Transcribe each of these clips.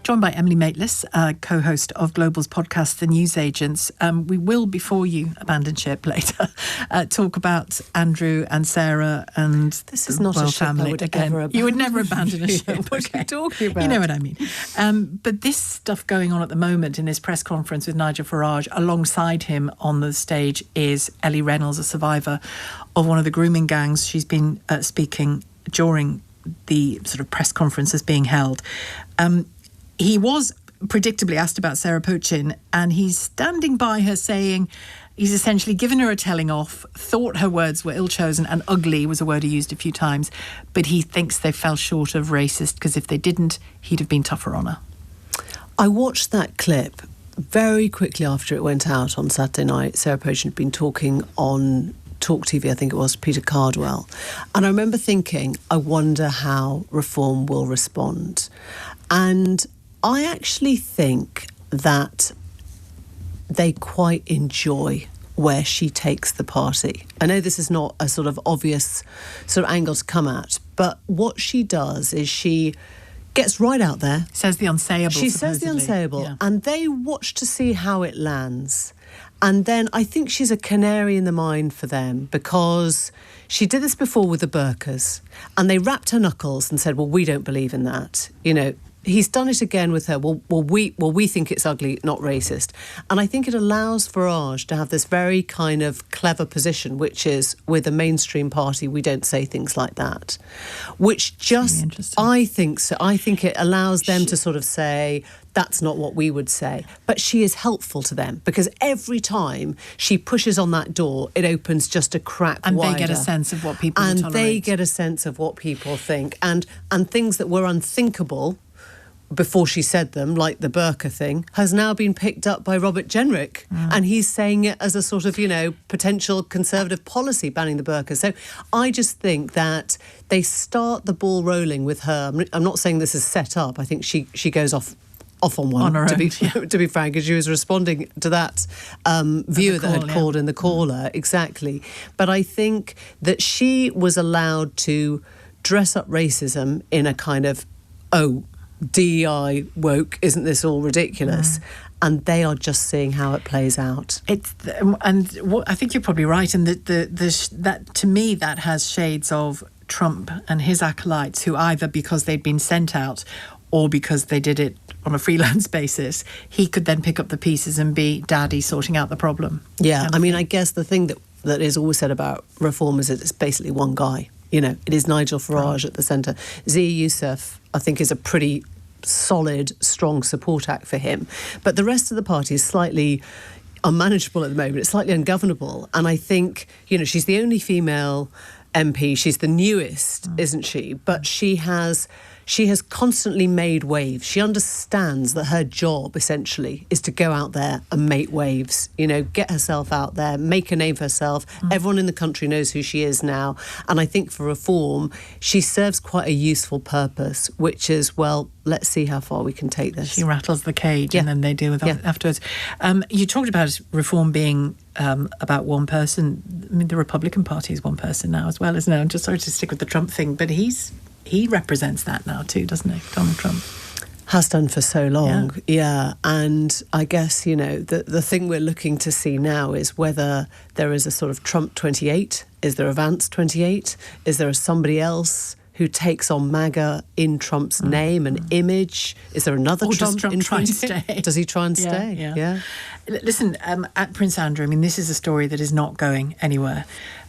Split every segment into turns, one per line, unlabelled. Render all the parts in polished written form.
joined by Emily Maitlis, co-host of Global's podcast, The Newsagents. We will, before you abandon ship later, talk about Andrew and Sarah and
this is not a ship
family.
I would ever abandon.
You would never abandon a ship.
What are you talking about?
You know what I mean. But this stuff going on at the moment in his press conference with Nigel Farage, alongside him on the stage is Ellie Reynolds, a survivor of one of the grooming gangs. She's been speaking during the sort of press conferences being held. He was predictably asked about Sarah Pochin, and he's standing by her saying he's essentially given her a telling off, thought her words were ill-chosen, and ugly was a word he used a few times, but he thinks they fell short of racist because if they didn't, he'd have been tougher on her.
I watched that clip very quickly after it went out on Saturday night. Sarah Pochin had been talking on TalkTV, I think it was, Peter Cardwell. And I remember thinking, I wonder how Reform will respond. And I actually think that they quite enjoy where she takes the party. I know this is not a sort of obvious sort of angle to come at, but what she does is she gets right out there.
Says the unsayable,
She says the unsayable, yeah. And they watch to see how it lands. And then I think she's a canary in the mine for them, because she did this before with the burqas, and they rapped her knuckles and said, well, we don't believe in that. You know, he's done it again with her. Well, we think it's ugly, not racist. And I think it allows Farage to have this very kind of clever position, which is, with a mainstream party, we don't say things like that. Which just,
really
I think so. I think it allows them to sort of say, that's not what we would say. But she is helpful to them, because every time she pushes on that door, it opens just a crack
and
wider.
They get a sense of what people
and
tolerate.
They get a sense of what people think. And things that were unthinkable before she said them, like the burqa thing, has now been picked up by Robert Jenrick. And he's saying it as a sort of, potential Conservative policy, banning the burqa. So I just think that they start the ball rolling with her. I'm not saying this is set up. I think she goes off on one,
on her
to
own,
be frank, as she was responding to that viewer that had called in, the caller, exactly. But I think that she was allowed to dress up racism in a kind of, DEI woke, isn't this all ridiculous? And they are just seeing how it plays out.
I think you're probably right, and that to me that has shades of Trump and his acolytes, who either because they'd been sent out or because they did it on a freelance basis, he could then pick up the pieces and be daddy sorting out the problem.
Yeah, I mean, I guess the thing that is always said about Reform is that it's basically one guy. It is Nigel Farage at the centre. Zia Youssef, I think, is a pretty solid, strong support act for him. But the rest of the party is slightly unmanageable at the moment. It's slightly ungovernable. And I think, she's the only female MP. She's the newest, isn't she? But she has constantly made waves. She understands that her job, essentially, is to go out there and make waves, get herself out there, make a name for herself. Everyone in the country knows who she is now. And I think for Reform, she serves quite a useful purpose, which is, well, let's see how far we can take this.
She rattles the cage and then they deal with it afterwards. You talked about Reform being about one person. I mean, the Republican Party is one person now as well, isn't it? I'm just sorry to stick with the Trump thing, but he represents that now too, doesn't he, Donald Trump?
Has done for so long, yeah. And I guess, the thing we're looking to see now is whether there is a sort of Trump 28. Is there a Vance 28? Is there somebody else who takes on MAGA in Trump's name and image? Is there another Trump in
try and stay?
Does he try and stay?
Yeah. Listen, at Prince Andrew, I mean, this is a story that is not going anywhere.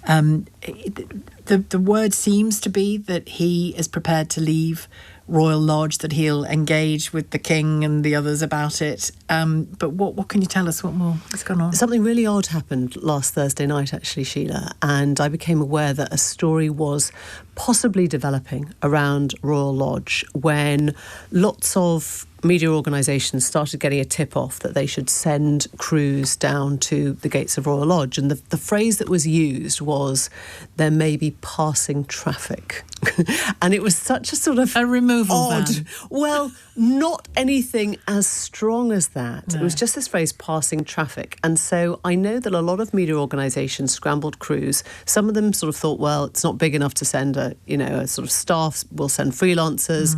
The word seems to be that he is prepared to leave Royal Lodge, that he'll engage with the King and the others about it. But what can you tell us? What more has gone on?
Something really odd happened last Thursday night, actually, Sheila, and I became aware that a story was possibly developing around Royal Lodge when lots of media organisations started getting a tip-off that they should send crews down to the gates of Royal Lodge. And the phrase that was used was, there may be passing traffic. And it was such a sort of
a removal
odd
ban.
Well, not anything as strong as that.
No.
It was just this phrase, passing traffic. And so I know that a lot of media organisations scrambled crews. Some of them sort of thought, well, it's not big enough to send a sort of staff. We'll send freelancers.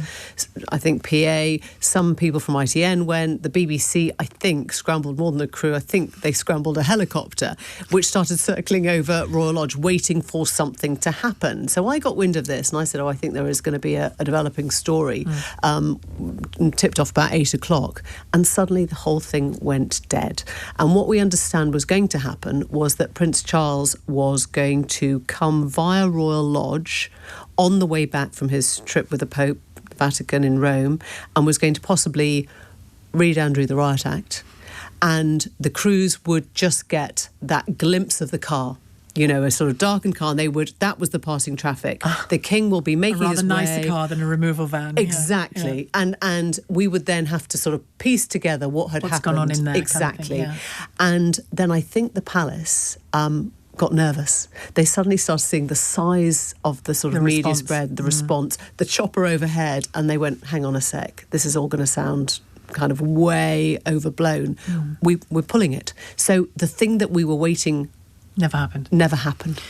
I think PA. Some some people from ITN went. The BBC, I think, scrambled more than a crew. I think they scrambled a helicopter, which started circling over Royal Lodge, waiting for something to happen. So I got wind of this, and I said, I think there is going to be a developing story, tipped off about 8 o'clock. And suddenly the whole thing went dead. And what we understand was going to happen was that Prince Charles was going to come via Royal Lodge on the way back from his trip with the Pope, the Vatican in Rome, and was going to possibly read Andrew the Riot Act. And the crews would just get that glimpse of the car, you know, a sort of darkened car, and that was the passing traffic. The King will be making his way.
A rather nicer car than a removal van.
Exactly. Yeah. And we would then have to sort of piece together what had happened.
What's gone on in there.
Exactly.
Kind of thing,
And then I think the palace got nervous. They suddenly started seeing the size of the sort of media spread, the response, the chopper overhead, and they went, hang on a sec, this is all going to sound kind of way overblown. We're pulling it. So the thing that we were waiting...
Never happened.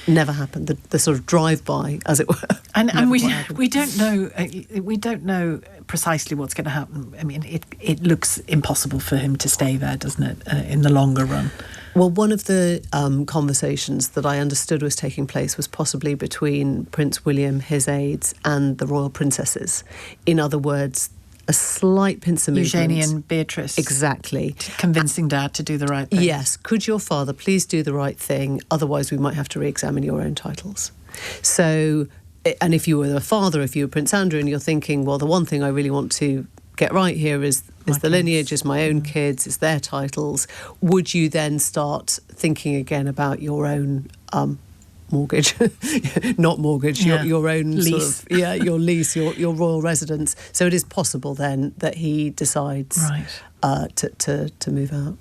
The sort of drive-by, as it were.
And we don't know precisely what's going to happen. I mean, it looks impossible for him to stay there, doesn't it, in the longer run?
Well, one of the conversations that I understood was taking place was possibly between Prince William, his aides, and the royal princesses. In other words, a slight pincer movement.
Eugenie and Beatrice.
Exactly.
Convincing Dad to do the right thing.
Yes. Could your father please do the right thing? Otherwise, we might have to re-examine your own titles. So, and if you were the father, if you were Prince Andrew, and you're thinking, well, the one thing I really want to get right here is the lineage, is my own kids, is their titles, would you then start thinking again about your own mortgage, not mortgage, your own
lease.
Sort of, your lease, your royal residence. So it is possible then that he decides to move out.